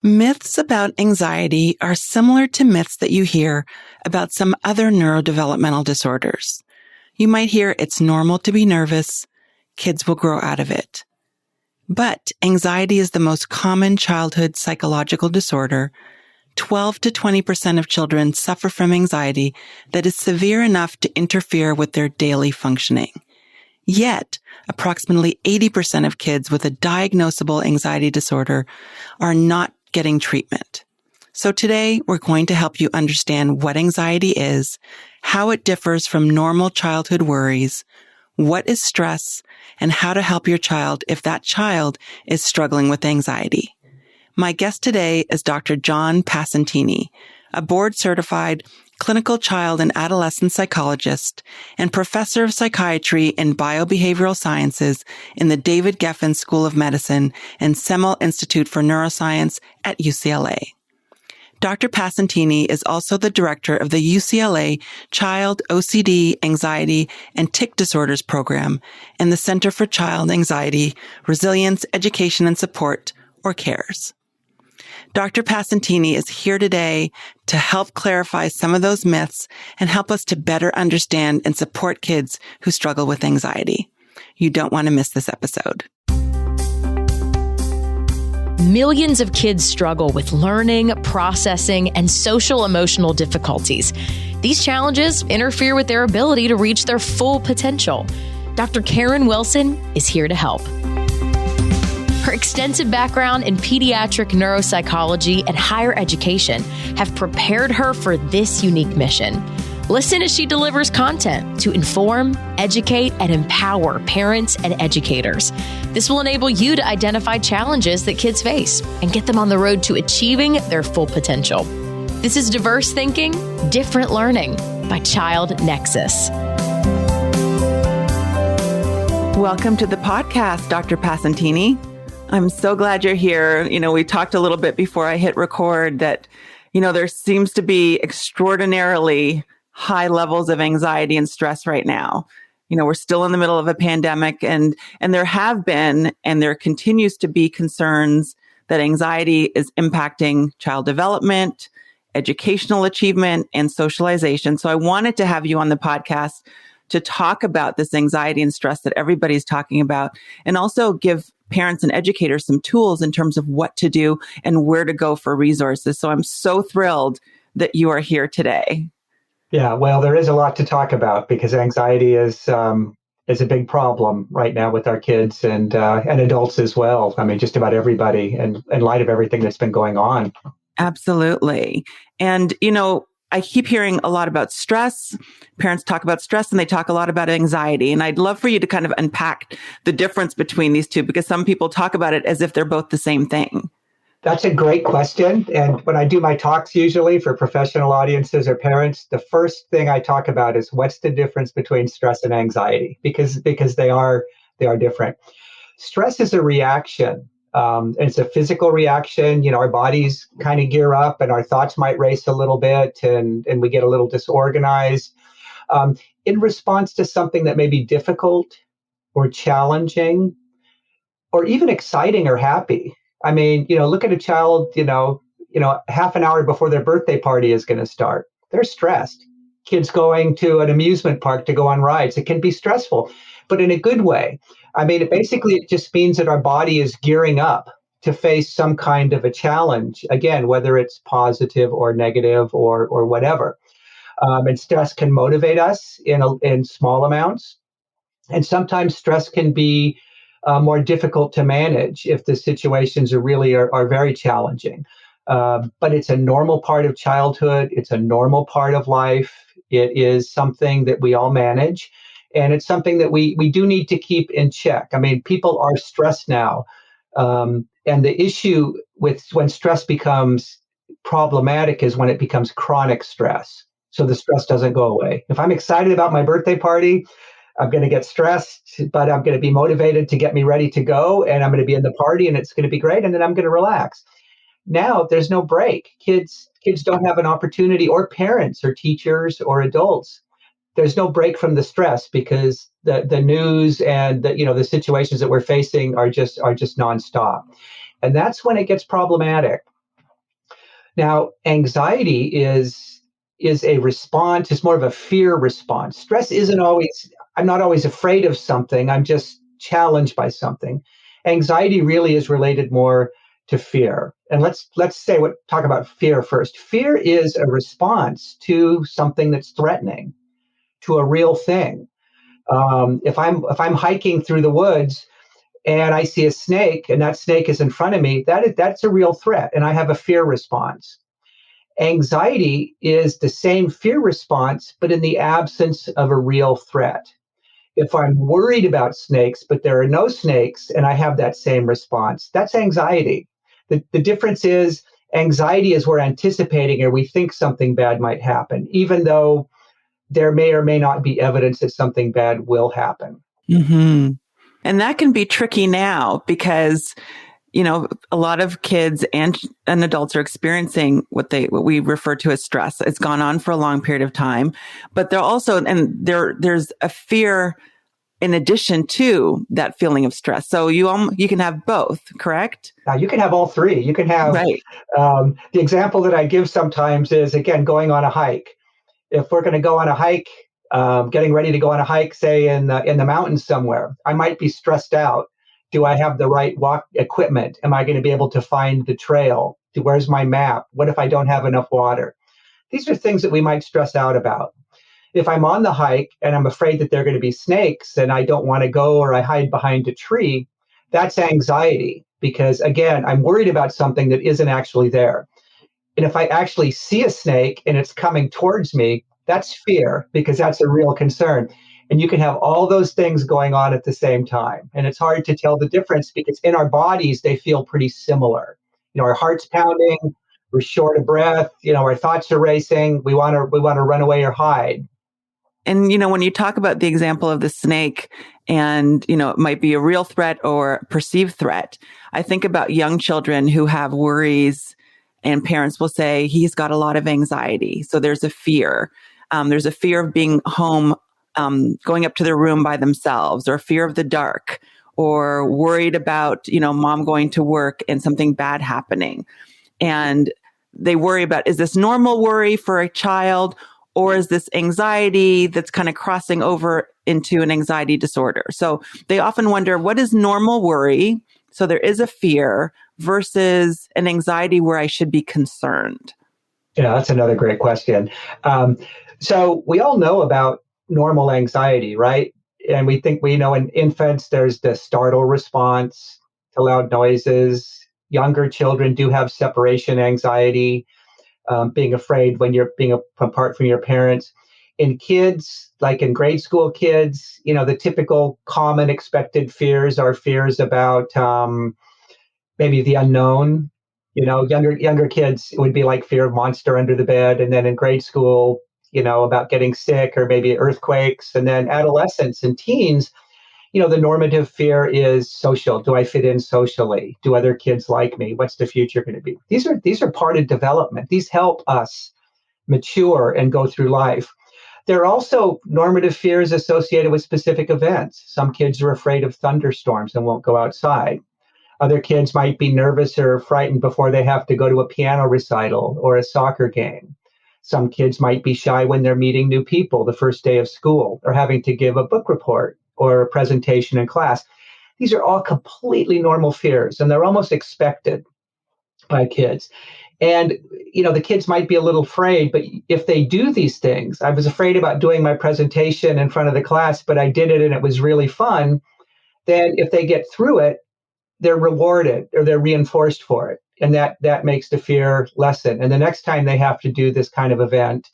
Myths about anxiety are similar to myths that you hear about some other neurodevelopmental disorders. You might hear it's normal to be nervous. Kids will grow out of it. But anxiety is the most common childhood psychological disorder. 12 to 20% of children suffer from anxiety that is severe enough to interfere with their daily functioning. Yet, approximately 80% of kids with a diagnosable anxiety disorder are not getting treatment. So today, we're going to help you understand what anxiety is, how it differs from normal childhood worries, what is stress, and how to help your child if that child is struggling with anxiety. My guest today is Dr. John Piacentini, a board-certified clinical child and adolescent psychologist and professor of psychiatry and biobehavioral sciences in the David Geffen School of Medicine and Semel Institute for Neuroscience at UCLA. Dr. Piacentini is also the director of the UCLA Child OCD, Anxiety, and Tic Disorders Program and the Center for Child Anxiety, Resilience, Education, and Support, or CARES. Dr. Piacentini is here today to help clarify some of those myths and help us to better understand and support kids who struggle with anxiety. You don't want to miss this episode. Millions of kids struggle with learning, processing, and social emotional difficulties. These challenges interfere with their ability to reach their full potential. Dr. Karen Wilson is here to help. Her extensive background in pediatric neuropsychology and higher education have prepared her for this unique mission. Listen as she delivers content to inform, educate, and empower parents and educators. This will enable you to identify challenges that kids face and get them on the road to achieving their full potential. This is Diverse Thinking, Different Learning by Child Nexus. Welcome to the podcast, Dr. Piacentini. I'm so glad you're here. We talked a little bit before I hit record that, there seems to be extraordinarily high levels of anxiety and stress right now. We're still in the middle of a pandemic and there have been, and there continues to be concerns that anxiety is impacting child development, educational achievement, and socialization. So I wanted to have you on the podcast to talk about this anxiety and stress that everybody's talking about, and also give parents and educators some tools in terms of what to do and where to go for resources. So I'm so thrilled that you are here today. Yeah, well, there is a lot to talk about because anxiety is a big problem right now with our kids and adults as well. I mean, just about everybody, and in light of everything that's been going on. Absolutely. And, I keep hearing a lot about stress. Parents talk about stress and they talk a lot about anxiety. And I'd love for you to kind of unpack the difference between these two, because some people talk about it as if they're both the same thing. That's a great question. And when I do my talks, usually for professional audiences or parents, the first thing I talk about is what's the difference between stress and anxiety, because they are different. Stress is a reaction. It's a physical reaction. Our bodies kind of gear up and our thoughts might race a little bit and we get a little disorganized in response to something that may be difficult or challenging or even exciting or happy. I mean, look at a child, half an hour before their birthday party is going to start. They're stressed. Kids going to an amusement park to go on rides. It can be stressful, but in a good way. I mean, it just means that our body is gearing up to face some kind of a challenge, again, whether it's positive or negative or whatever. And stress can motivate us in small amounts. And sometimes stress can be more difficult to manage if the situations are very challenging. But it's a normal part of childhood. It's a normal part of life. It is something that we all manage. And it's something that we do need to keep in check. I mean, people are stressed now. And the issue with when stress becomes problematic is when it becomes chronic stress. So the stress doesn't go away. If I'm excited about my birthday party, I'm going to get stressed, but I'm going to be motivated to get me ready to go. And I'm going to be in the party and it's going to be great. And then I'm going to relax. Now there's no break. Kids don't have an opportunity, or parents or teachers or adults. There's no break from the stress because the news and the situations that we're facing are just nonstop. And that's when it gets problematic. Now, anxiety is a response, it's more of a fear response. Stress isn't always, I'm not always afraid of something, I'm just challenged by something. Anxiety really is related more to fear. And let's talk about fear first. Fear is a response to something that's threatening, to a real thing. If I'm hiking through the woods and I see a snake and that snake is in front of me, that's a real threat, and I have a fear response. Anxiety is the same fear response, but in the absence of a real threat. If I'm worried about snakes, but there are no snakes, and I have that same response, that's anxiety. The difference is anxiety is we're anticipating or we think something bad might happen, even though there may or may not be evidence that something bad will happen. Mm-hmm. And that can be tricky now because, a lot of kids and adults are experiencing what we refer to as stress. It's gone on for a long period of time, but there's a fear in addition to that feeling of stress. So you can have both, correct? Now you can have all three. You can have, right. The example that I give sometimes is, again, going on a hike. If we're going to go on a hike, getting ready to go on a hike, say in the mountains somewhere, I might be stressed out. Do I have the right walk equipment? Am I going to be able to find the trail? Where's my map? What if I don't have enough water? These are things that we might stress out about. If I'm on the hike and I'm afraid that there are going to be snakes and I don't want to go, or I hide behind a tree, that's anxiety because, again, I'm worried about something that isn't actually there. And if I actually see a snake and it's coming towards me, that's fear because that's a real concern. And you can have all those things going on at the same time. And it's hard to tell the difference because in our bodies, they feel pretty similar. Our heart's pounding, we're short of breath, our thoughts are racing, we want to run away or hide. And, when you talk about the example of the snake and, it might be a real threat or perceived threat, I think about young children who have worries and parents will say, he's got a lot of anxiety. So there's a fear. There's a fear of being home, going up to their room by themselves, or fear of the dark, or worried about, mom going to work and something bad happening. And they worry about, is this normal worry for a child? Or is this anxiety that's kind of crossing over into an anxiety disorder? So they often wonder, what is normal worry? So there is a fear versus an anxiety where I should be concerned. Yeah, that's another great question. So we all know about normal anxiety, right? And we think we know in infants, there's the startle response to loud noises. Younger children do have separation anxiety. Being afraid when you're being apart from your parents. In kids, like in grade school kids, the typical common expected fears are fears about maybe the unknown. Younger kids, it would be like fear of monster under the bed. And then in grade school, about getting sick or maybe earthquakes. And then adolescents and teens, the normative fear is social. Do I fit in socially? Do other kids like me? What's the future going to be? These are part of development. These help us mature and go through life. There are also normative fears associated with specific events. Some kids are afraid of thunderstorms and won't go outside. Other kids might be nervous or frightened before they have to go to a piano recital or a soccer game. Some kids might be shy when they're meeting new people the first day of school or having to give a book report or a presentation in class. These are all completely normal fears, and they're almost expected by kids. And, the kids might be a little afraid, but if they do these things, I was afraid about doing my presentation in front of the class, but I did it and it was really fun. Then if they get through it, they're rewarded or they're reinforced for it. And that makes the fear lessen. And the next time they have to do this kind of event,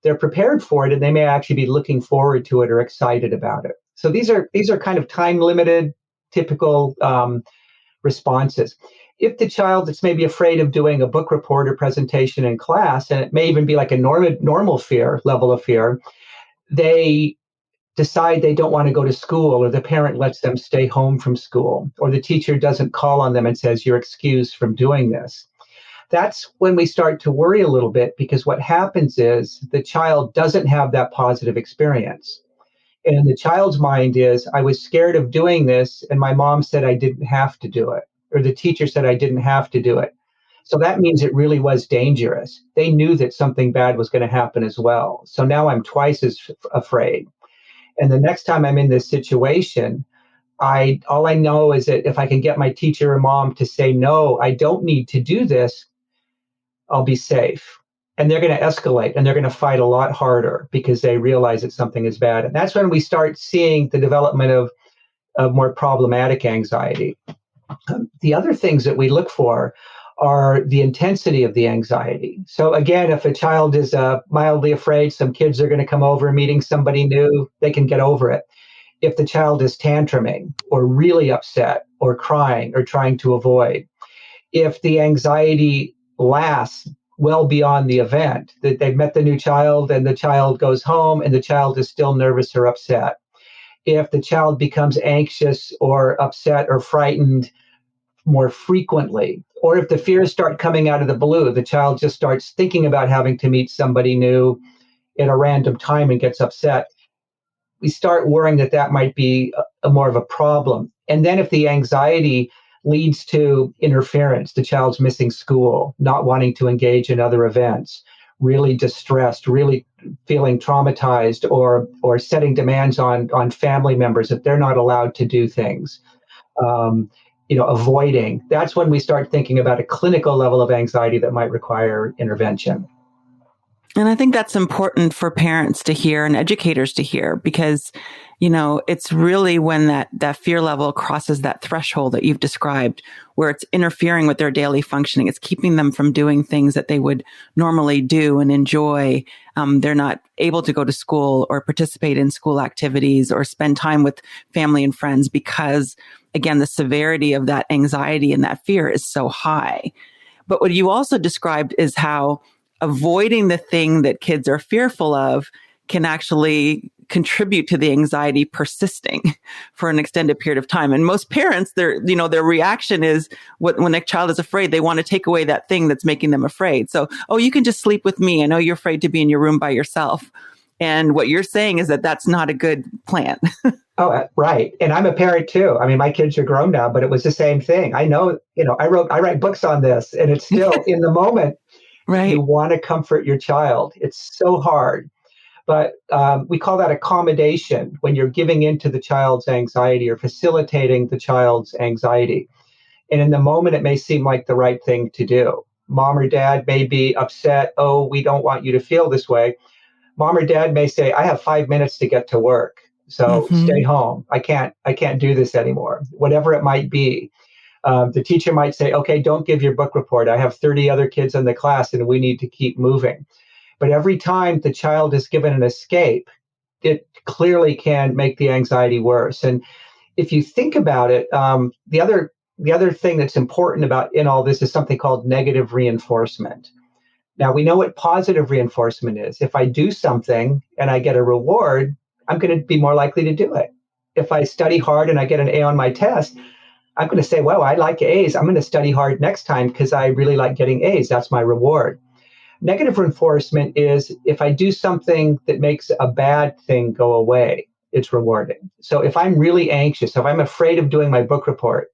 they're prepared for it and they may actually be looking forward to it or excited about it. So these are kind of time-limited, typical responses. If the child is maybe afraid of doing a book report or presentation in class, and it may even be like a normal fear, level of fear, they decide they don't want to go to school, or the parent lets them stay home from school, or the teacher doesn't call on them and says, you're excused from doing this. That's when we start to worry a little bit, because what happens is the child doesn't have that positive experience. And the child's mind is, I was scared of doing this, and my mom said I didn't have to do it, or the teacher said I didn't have to do it. So that means it really was dangerous. They knew that something bad was going to happen as well. So now I'm twice as afraid. And the next time I'm in this situation, all I know is that if I can get my teacher or mom to say, no, I don't need to do this, I'll be safe. And they're going to escalate and they're going to fight a lot harder because they realize that something is bad. And that's when we start seeing the development of more problematic anxiety. The other things that we look for are the intensity of the anxiety. So again, if a child is mildly afraid, some kids are going to come over meeting somebody new, they can get over it. If the child is tantruming or really upset or crying or trying to avoid, if the anxiety lasts well beyond the event, that they've met the new child and the child goes home and the child is still nervous or upset, if the child becomes anxious or upset or frightened more frequently, or if the fears start coming out of the blue, the child just starts thinking about having to meet somebody new at a random time and gets upset, we start worrying that that might be a more of a problem. And then if the anxiety leads to interference, the child's missing school, not wanting to engage in other events, really distressed, really feeling traumatized, or setting demands on family members that they're not allowed to do things, avoiding, that's when we start thinking about a clinical level of anxiety that might require intervention. And I think that's important for parents to hear and educators to hear because, it's really when that fear level crosses that threshold that you've described, where it's interfering with their daily functioning. It's keeping them from doing things that they would normally do and enjoy. They're not able to go to school or participate in school activities or spend time with family and friends because, again, the severity of that anxiety and that fear is so high. But what you also described is how avoiding the thing that kids are fearful of can actually contribute to the anxiety persisting for an extended period of time. And most parents, their reaction is when a child is afraid, they want to take away that thing that's making them afraid. So, you can just sleep with me. I know you're afraid to be in your room by yourself. And what you're saying is that that's not a good plan. Oh, right. And I'm a parent too. I mean, my kids are grown now, but it was the same thing. I know, I write books on this, and it's still in the moment. Right. You want to comfort your child. It's so hard. But we call that accommodation, when you're giving into the child's anxiety or facilitating the child's anxiety. And in the moment, it may seem like the right thing to do. Mom or dad may be upset. Oh, we don't want you to feel this way. Mom or dad may say, I have 5 minutes to get to work, so stay home. I can't do this anymore, whatever it might be. The teacher might say, okay, don't give your book report. I have 30 other kids in the class and we need to keep moving. But every time the child is given an escape, it clearly can make the anxiety worse. And if you think about it, the other thing that's important about in all this is something called negative reinforcement. Now, we know what positive reinforcement is. If I do something and I get a reward, I'm going to be more likely to do it. If I study hard and I get an A on my test, I'm going to say, wow, I like A's. I'm going to study hard next time because I really like getting A's. That's my reward. Negative reinforcement is if I do something that makes a bad thing go away, it's rewarding. So if I'm really anxious, if I'm afraid of doing my book report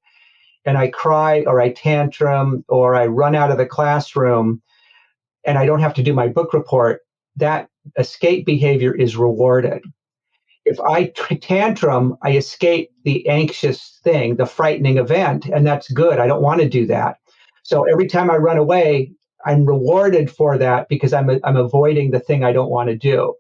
and I cry or I tantrum or I run out of the classroom and I don't have to do my book report, that escape behavior is rewarded. If I tantrum, I escape the anxious thing, the frightening event, and that's good. I don't want to do that. So every time I run away, I'm rewarded for that because I'm avoiding the thing I don't want to do.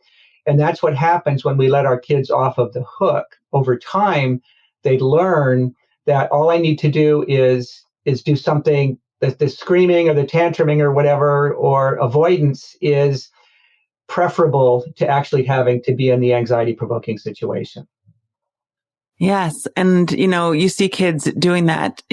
And that's what happens when we let our kids off of the hook. Over time, they learn that all I need to do is do something, that the screaming or the tantruming or whatever, or avoidance is preferable to actually having to be in the anxiety-provoking situation. Yes. And, you see kids doing that,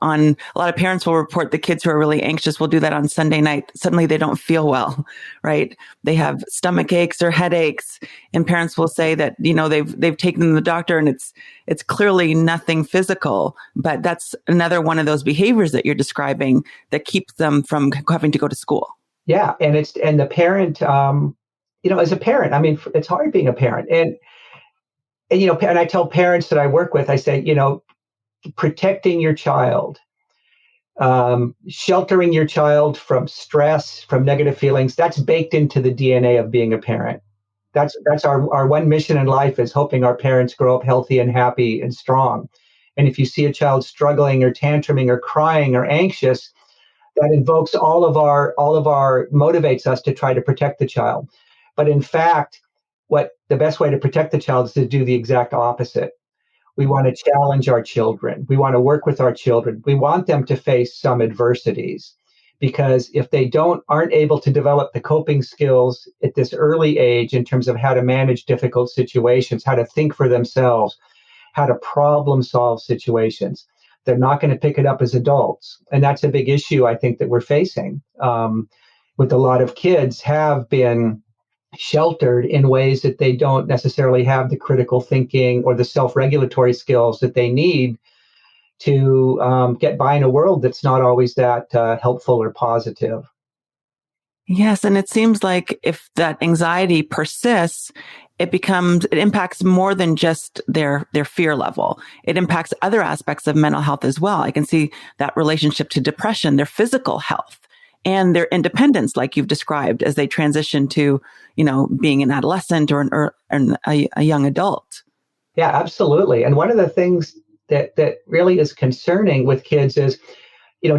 on a lot of parents will report the kids who are really anxious will do that on Sunday night. Suddenly they don't feel well, right? They have stomach aches or headaches, and parents will say that, they've taken them to the doctor and it's clearly nothing physical, but that's another one of those behaviors that you're describing that keeps them from having to go to school. Yeah. And the parent, as a parent, I mean, it's hard being a parent. And I tell parents that I work with, I say, protecting your child Sheltering your child from stress, from negative feelings, that's baked into the DNA of being a parent. That's our one mission in life, is hoping our parents grow up healthy and happy and strong. And if you see a child struggling or tantruming or crying or anxious, that invokes all of our motivates us to try to protect the child. But in fact, what the best way to protect the child is to do the exact opposite. We want to challenge our children. We want to work with our children. We want them to face some adversities, because if they aren't able to develop the coping skills at this early age in terms of how to manage difficult situations, how to think for themselves, how to problem solve situations, they're not going to pick it up as adults. And that's a big issue, I think, that we're facing, with a lot of kids have been sheltered in ways that they don't necessarily have the critical thinking or the self-regulatory skills that they need to get by in a world that's not always that helpful or positive. Yes, and it seems like if that anxiety persists, it impacts more than just their fear level. It impacts other aspects of mental health as well. I can see that relationship to depression, their physical health, and their independence, like you've described, as they transition to, being an adolescent or a young adult. Yeah, absolutely. And one of the things that really is concerning with kids is,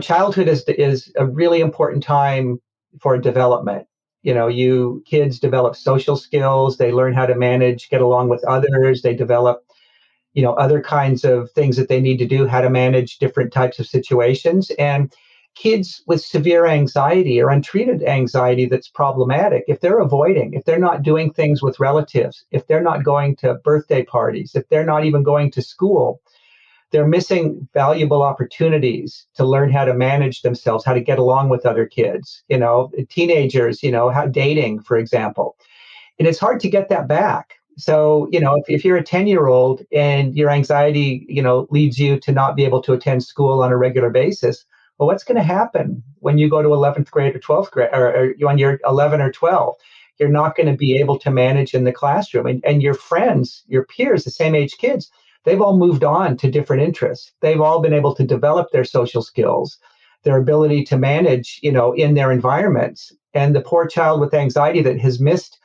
childhood is a really important time for development. Kids develop social skills, they learn how to manage, get along with others, they develop, other kinds of things that they need to do, how to manage different types of situations. And kids with severe anxiety or untreated anxiety that's problematic, if they're avoiding, if they're not doing things with relatives, if they're not going to birthday parties, if they're not even going to school, they're missing valuable opportunities to learn how to manage themselves, how to get along with other kids, teenagers, how dating, for example. And it's hard to get that back. So, if you're a 10-year-old and your anxiety, leads you to not be able to attend school on a regular basis, well, what's going to happen when you go to 11th grade or 12th grade, or when you're 11 or 12? You're not going to be able to manage in the classroom. And your friends, your peers, the same age kids, they've all moved on to different interests. They've all been able to develop their social skills, their ability to manage, in their environments. And the poor child with anxiety that has missed,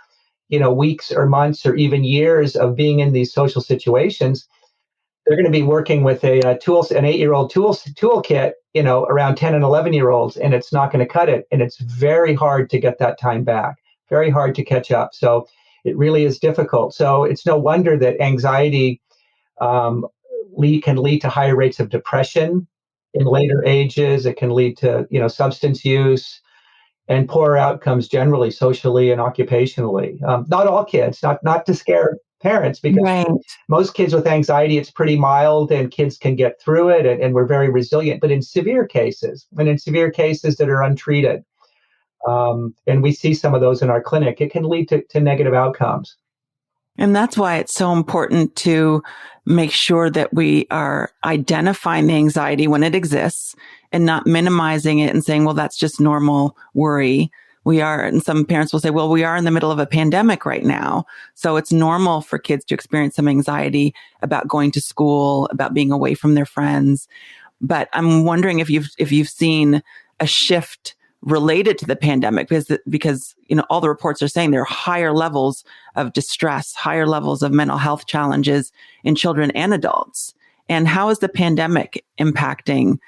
weeks or months or even years of being in these social situations, they're going to be working with an 8-year-old toolkit, around 10 and 11-year-olds, and it's not going to cut it. And it's very hard to get that time back, very hard to catch up. So it really is difficult. So it's no wonder that anxiety can lead to higher rates of depression in later ages. It can lead to, substance use and poorer outcomes generally, socially and occupationally. Not all kids, not to scare parents, because Right. most kids with anxiety, it's pretty mild and kids can get through it, and we're very resilient. But in severe cases, that are untreated, and we see some of those in our clinic, it can lead to negative outcomes. And that's why it's so important to make sure that we are identifying the anxiety when it exists and not minimizing it and saying, well, that's just normal worry. And some parents will say, well, we are in the middle of a pandemic right now. So it's normal for kids to experience some anxiety about going to school, about being away from their friends. But I'm wondering if you've seen a shift related to the pandemic, because all the reports are saying there are higher levels of distress, higher levels of mental health challenges in children and adults. And how is the pandemic impacting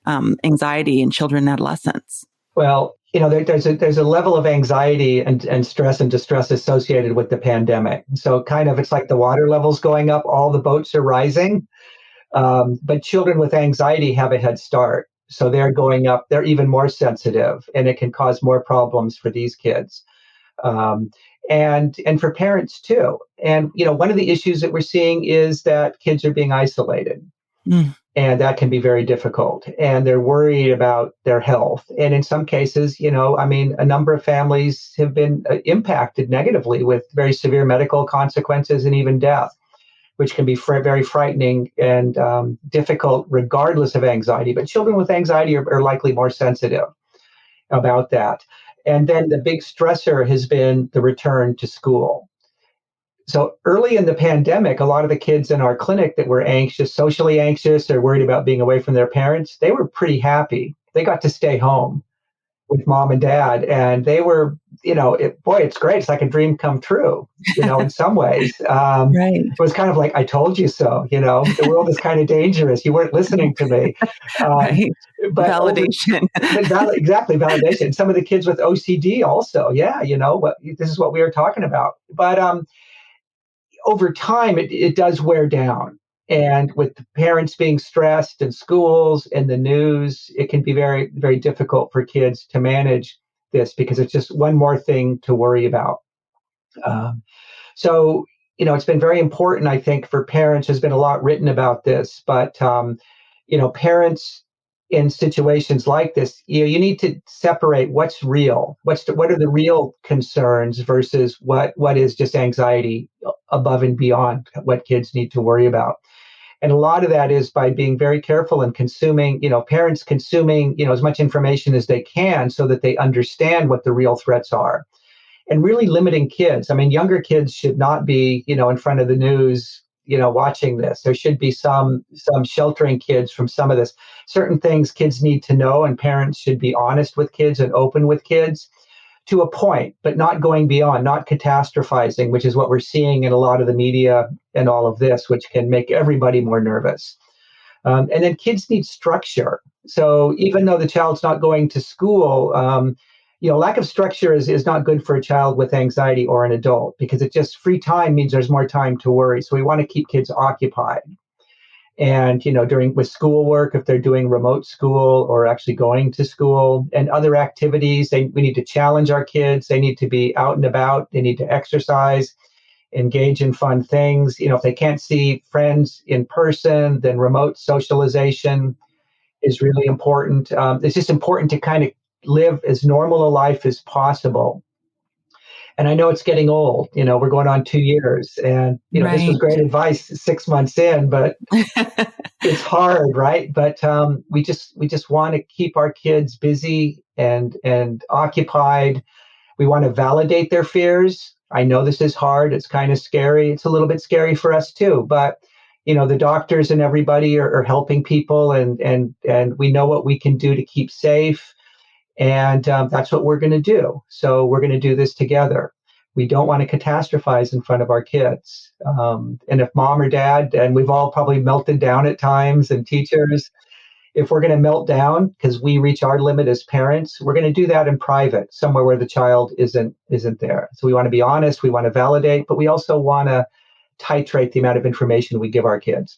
anxiety in children and adolescents? Well, there's a level of anxiety and stress and distress associated with the pandemic. So it's like the water levels going up, all the boats are rising. But children with anxiety have a head start. So they're going up, they're even more sensitive, and it can cause more problems for these kids. And for parents too. And, one of the issues that we're seeing is that kids are being isolated. And that can be very difficult. And they're worried about their health. And in some cases, a number of families have been impacted negatively with very severe medical consequences and even death, which can be very frightening and difficult regardless of anxiety. But children with anxiety are likely more sensitive about that. And then the big stressor has been the return to school. So early in the pandemic, a lot of the kids in our clinic that were anxious, socially anxious, or worried about being away from their parents, they were pretty happy they got to stay home with mom and dad, and they were, it's great. It's like a dream come true, in some ways. Right. It was kind of like, I told you so, the world is kind of dangerous. You weren't listening to me. Right. But Validation. Exactly, validation. Some of the kids with OCD also, this is what we were talking about. But over time, it does wear down. And with the parents being stressed and schools and the news, it can be very, very difficult for kids to manage this because it's just one more thing to worry about. So, it's been very important, I think, for parents. There's been a lot written about this, but, parents in situations like this, you need to separate what's real, what are the real concerns versus what is just anxiety above and beyond what kids need to worry about. And a lot of that is by being very careful and consuming, parents consuming, as much information as they can so that they understand what the real threats are. And really limiting kids. I mean, younger kids should not be, in front of the news, watching this. There should be some sheltering kids from some of this. Certain things kids need to know, and parents should be honest with kids and open with kids to a point, but not going beyond, not catastrophizing, which is what we're seeing in a lot of the media and all of this, which can make everybody more nervous. And then kids need structure. So even though the child's not going to school, lack of structure is not good for a child with anxiety or an adult, because it just free time means there's more time to worry. So we want to keep kids occupied. And, with schoolwork, if they're doing remote school or actually going to school and other activities, we need to challenge our kids. They need to be out and about. They need to exercise, engage in fun things. If they can't see friends in person, then remote socialization is really important. It's just important to kind of live as normal a life as possible. And I know it's getting old. We're going on 2 years, and this was great advice 6 months in, but it's hard, right? But we just want to keep our kids busy and occupied. We want to validate their fears. I know this is hard. It's kind of scary. It's a little bit scary for us too, but the doctors and everybody are helping people, and we know what we can do to keep safe. And that's what we're going to do. So we're going to do this together. We don't want to catastrophize in front of our kids. And if mom or dad, and we've all probably melted down at times, and teachers, if we're going to melt down because we reach our limit as parents, we're going to do that in private, somewhere where the child isn't there. So we want to be honest, we want to validate, but we also want to titrate the amount of information we give our kids.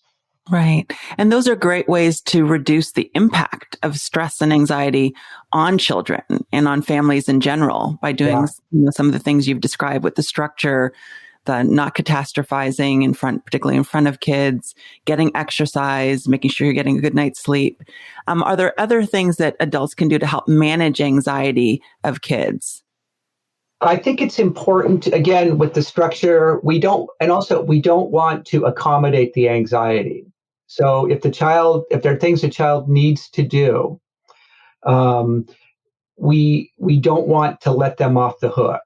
Right. And those are great ways to reduce the impact of stress and anxiety on children and on families in general by doing some of the things you've described with the structure, the not catastrophizing particularly in front of kids, getting exercise, making sure you're getting a good night's sleep. Are there other things that adults can do to help manage anxiety of kids? I think it's important, again, with the structure, we don't want to accommodate the anxiety. So if there are things the child needs to do, we don't want to let them off the hook.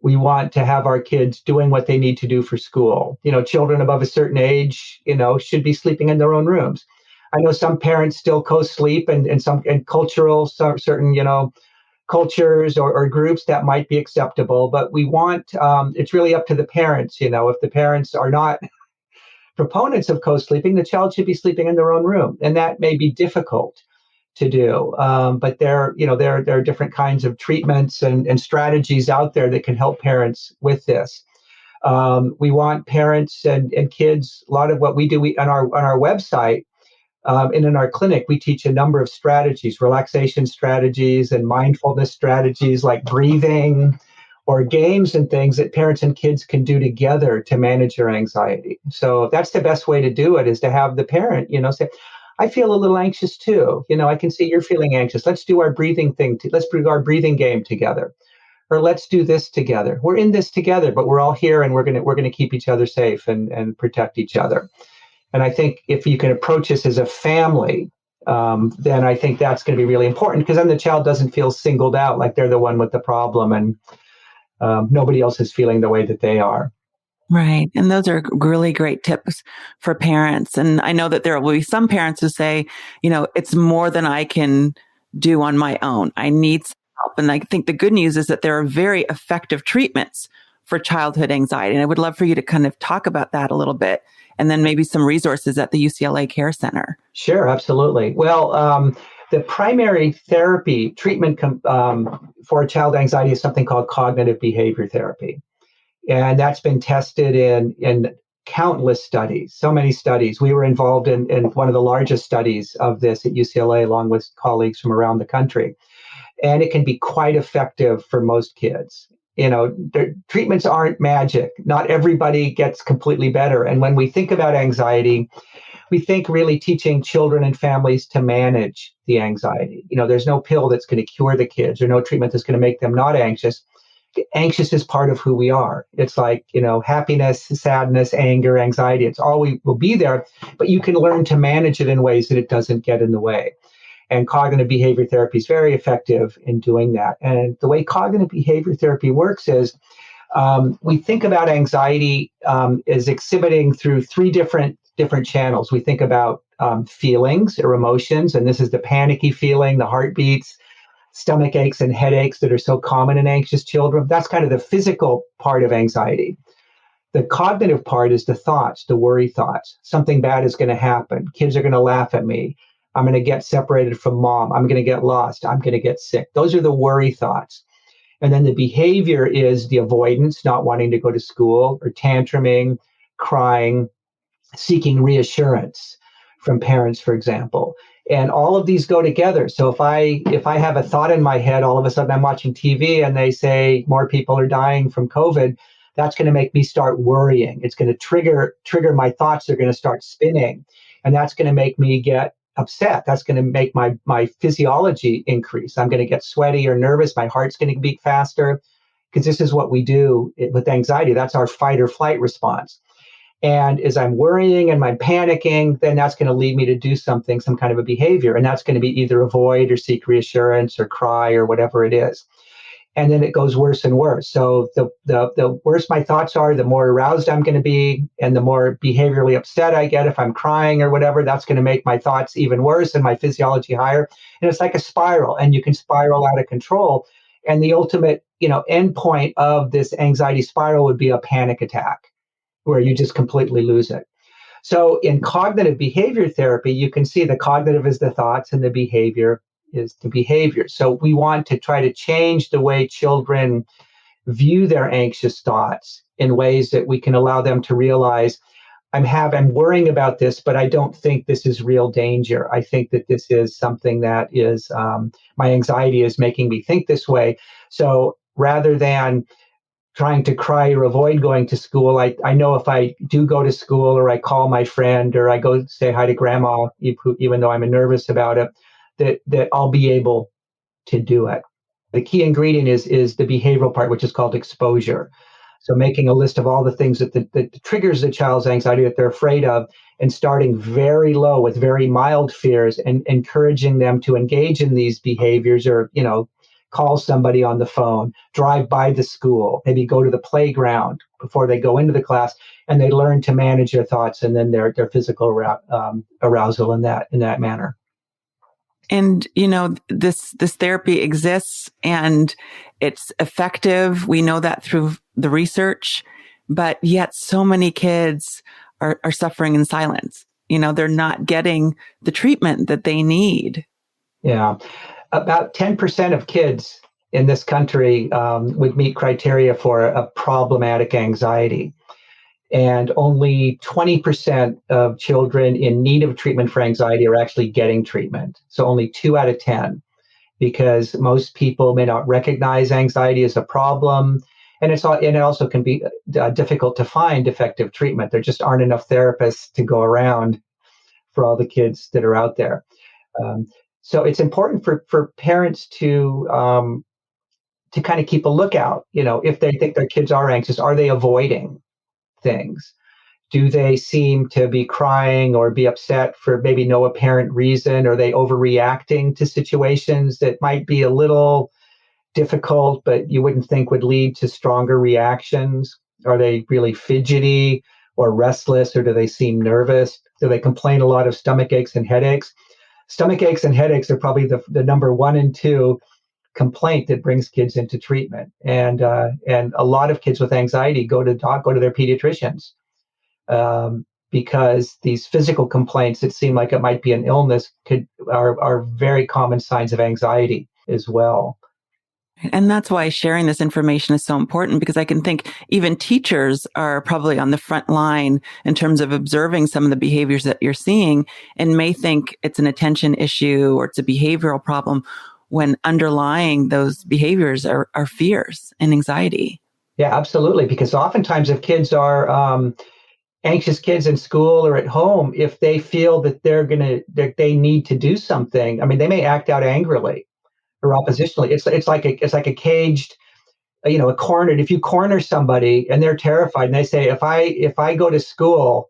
We want to have our kids doing what they need to do for school. Children above a certain age, should be sleeping in their own rooms. I know some parents still co-sleep, and certain cultures or groups that might be acceptable, but we want, it's really up to the parents. If the parents are not proponents of co-sleeping, the child should be sleeping in their own room, and that may be difficult to do. But there are different kinds of treatments and strategies out there that can help parents with this. We want parents and kids. A lot of what we do on our website and in our clinic, we teach a number of strategies, relaxation strategies and mindfulness strategies like breathing, or games and things that parents and kids can do together to manage their anxiety. So that's the best way to do it, is to have the parent, say, I feel a little anxious too. I can see you're feeling anxious. Let's do our breathing thing. Let's do our breathing game together. Or let's do this together. We're in this together, but we're all here, and we're going to keep each other safe and protect each other. And I think if you can approach this as a family, then I think that's going to be really important, because then the child doesn't feel singled out, like they're the one with the problem, and nobody else is feeling the way that they are. Right. And those are really great tips for parents. And I know that there will be some parents who say, it's more than I can do on my own. I need some help. And I think the good news is that there are very effective treatments for childhood anxiety. And I would love for you to kind of talk about that a little bit, and then maybe some resources at the UCLA CARES Center. Sure, absolutely. Well, the primary therapy treatment for child anxiety is something called cognitive behavior therapy. And that's been tested in countless studies, so many studies. We were involved in one of the largest studies of this at UCLA, along with colleagues from around the country. And it can be quite effective for most kids. Treatments aren't magic. Not everybody gets completely better. And when we think about anxiety, we think really teaching children and families to manage the anxiety. There's no pill that's going to cure the kids, or no treatment that's going to make them not anxious. Anxious is part of who we are. It's like, happiness, sadness, anger, anxiety. It's all we will be there, but you can learn to manage it in ways that it doesn't get in the way. And cognitive behavior therapy is very effective in doing that. And the way cognitive behavior therapy works is we think about anxiety as exhibiting through three different channels. We think about feelings or emotions, and this is the panicky feeling, the heartbeats, stomach aches and headaches that are so common in anxious children. That's kind of the physical part of anxiety. The cognitive part is the thoughts, the worry thoughts. Something bad is going to happen. Kids are going to laugh at me. I'm going to get separated from mom. I'm going to get lost. I'm going to get sick. Those are the worry thoughts. And then the behavior is the avoidance, not wanting to go to school, or tantruming, crying, seeking reassurance from parents, for example. And all of these go together. So if I have a thought in my head, all of a sudden I'm watching TV and they say more people are dying from COVID, that's going to make me start worrying. It's going to trigger my thoughts. They're going to start spinning. And that's going to make me get upset. That's going to make my physiology increase. I'm going to get sweaty or nervous. My heart's going to beat faster, because this is what we do with anxiety. That's our fight or flight response. And as I'm worrying and I'm panicking, then that's going to lead me to do something, some kind of a behavior. And that's going to be either avoid or seek reassurance or cry or whatever it is. And then it goes worse and worse. So the worse my thoughts are, the more aroused I'm going to be, and the more behaviorally upset I get if I'm crying or whatever. That's going to make my thoughts even worse and my physiology higher. And it's like a spiral, and you can spiral out of control. And the ultimate, end point of this anxiety spiral would be a panic attack, where you just completely lose it. So in cognitive behavior therapy, you can see the cognitive is the thoughts and the behavior is the behavior. So we want to try to change the way children view their anxious thoughts in ways that we can allow them to realize, I'm worrying about this, but I don't think this is real danger. I think that this is something that is, my anxiety is making me think this way. So rather than trying to cry or avoid going to school, I know if I do go to school, or I call my friend, or I go say hi to grandma, even though I'm nervous about it, that I'll be able to do it. The key ingredient is the behavioral part, which is called exposure. So making a list of all the things that triggers the child's anxiety that they're afraid of, and starting very low with very mild fears, and encouraging them to engage in these behaviors, or, call somebody on the phone, drive by the school, maybe go to the playground before they go into the class, and they learn to manage their thoughts and then their physical arousal in that manner. And, this therapy exists and it's effective. We know that through the research, but yet so many kids are suffering in silence. They're not getting the treatment that they need. Yeah. About 10% of kids in this country would meet criteria for a problematic anxiety. And only 20% of children in need of treatment for anxiety are actually getting treatment. So only 2 out of 10, because most people may not recognize anxiety as a problem. And it also can be difficult to find effective treatment. There just aren't enough therapists to go around for all the kids that are out there. So it's important for parents to kind of keep a lookout. If they think their kids are anxious, are they avoiding things? Do they seem to be crying or be upset for maybe no apparent reason? Are they overreacting to situations that might be a little difficult, but you wouldn't think would lead to stronger reactions? Are they really fidgety or restless, or do they seem nervous? Do they complain a lot of stomach aches and headaches? stomach aches and headaches are probably the number 1 and 2 complaint that brings kids into treatment. And a lot of kids with anxiety go to their pediatricians because these physical complaints that seem like it might be an illness are very common signs of anxiety as well. And that's why sharing this information is so important, because I can think even teachers are probably on the front line in terms of observing some of the behaviors that you're seeing and may think it's an attention issue or it's a behavioral problem when underlying those behaviors are fears and anxiety. Yeah, absolutely. Because oftentimes if kids are anxious kids in school or at home, if they feel that that they need to do something, I mean, they may act out angrily or oppositionally. It's like a caged, a cornered. If you corner somebody and they're terrified and they say, if I go to school,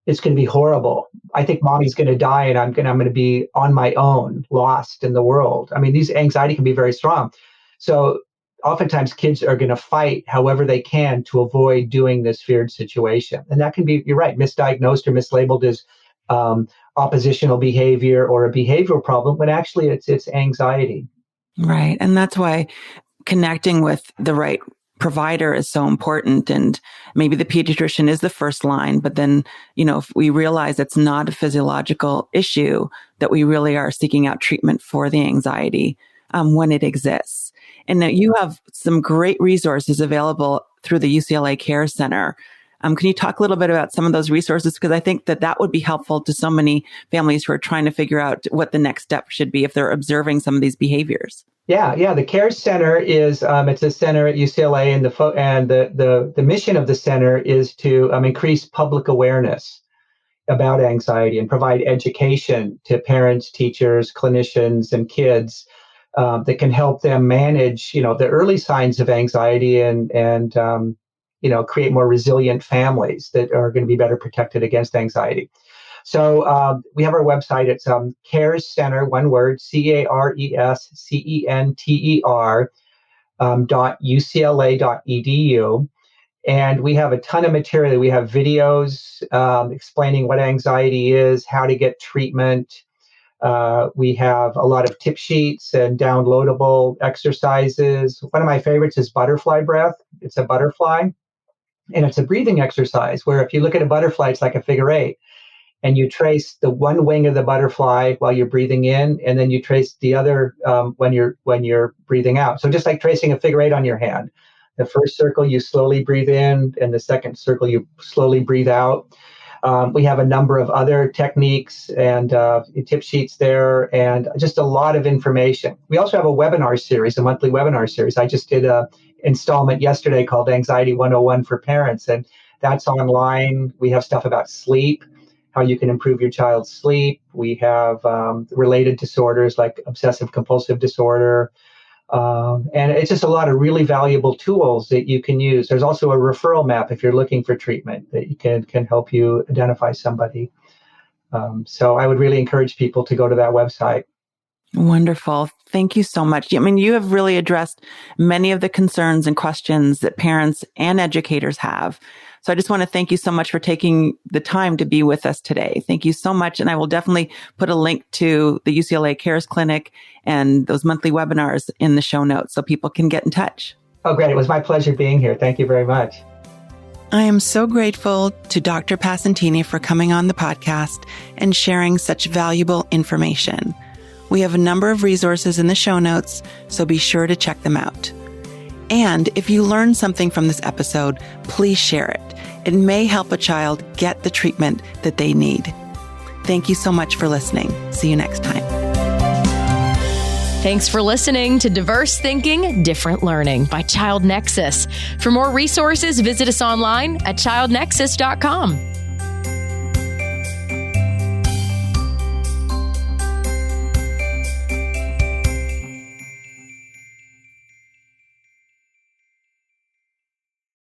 it's going to be horrible. I think mommy's going to die and I'm going to be on my own, lost in the world. I mean, these anxiety can be very strong. So oftentimes kids are going to fight however they can to avoid doing this feared situation. And that can be, you're right, misdiagnosed or mislabeled as oppositional behavior or a behavioral problem, but actually it's anxiety. Right. And that's why connecting with the right provider is so important. And maybe the pediatrician is the first line, but then, if we realize it's not a physiological issue, that we really are seeking out treatment for the anxiety when it exists. And now you have some great resources available through the UCLA CARES Center. Can you talk a little bit about some of those resources? Because I think that would be helpful to so many families who are trying to figure out what the next step should be if they're observing some of these behaviors. Yeah. The CARES Center is it's a center at UCLA, and the mission of the center is to increase public awareness about anxiety and provide education to parents, teachers, clinicians, and kids that can help them manage the early signs of anxiety and create more resilient families that are going to be better protected against anxiety. So we have our website. It's CARES Center, one word, CARESCENTER.UCLA.edu. And we have a ton of material. We have videos explaining what anxiety is, how to get treatment. We have a lot of tip sheets and downloadable exercises. One of my favorites is butterfly breath. It's a butterfly, and it's a breathing exercise where if you look at a butterfly, it's like a figure 8. And you trace the one wing of the butterfly while you're breathing in, and then you trace the other when you're breathing out. So just like tracing a figure 8 on your hand. The first circle you slowly breathe in, and the second circle you slowly breathe out. We have a number of other techniques and tip sheets there, and just a lot of information. We also have a webinar series, a monthly webinar series. I just did an installment yesterday called Anxiety 101 for Parents, and that's online. We have stuff about sleep, how you can improve your child's sleep. We have related disorders like obsessive compulsive disorder. And it's just a lot of really valuable tools that you can use. There's also a referral map if you're looking for treatment that you can help you identify somebody. So I would really encourage people to go to that website. Wonderful. Thank you so much. I mean, you have really addressed many of the concerns and questions that parents and educators have. So I just want to thank you so much for taking the time to be with us today. Thank you so much. And I will definitely put a link to the UCLA CARES Clinic and those monthly webinars in the show notes so people can get in touch. Oh, great. It was my pleasure being here. Thank you very much. I am so grateful to Dr. Piacentini for coming on the podcast and sharing such valuable information. We have a number of resources in the show notes, so be sure to check them out. And if you learned something from this episode, please share it. It may help a child get the treatment that they need. Thank you so much for listening. See you next time. Thanks for listening to Diverse Thinking, Different Learning by Child Nexus. For more resources, visit us online at childnexus.com.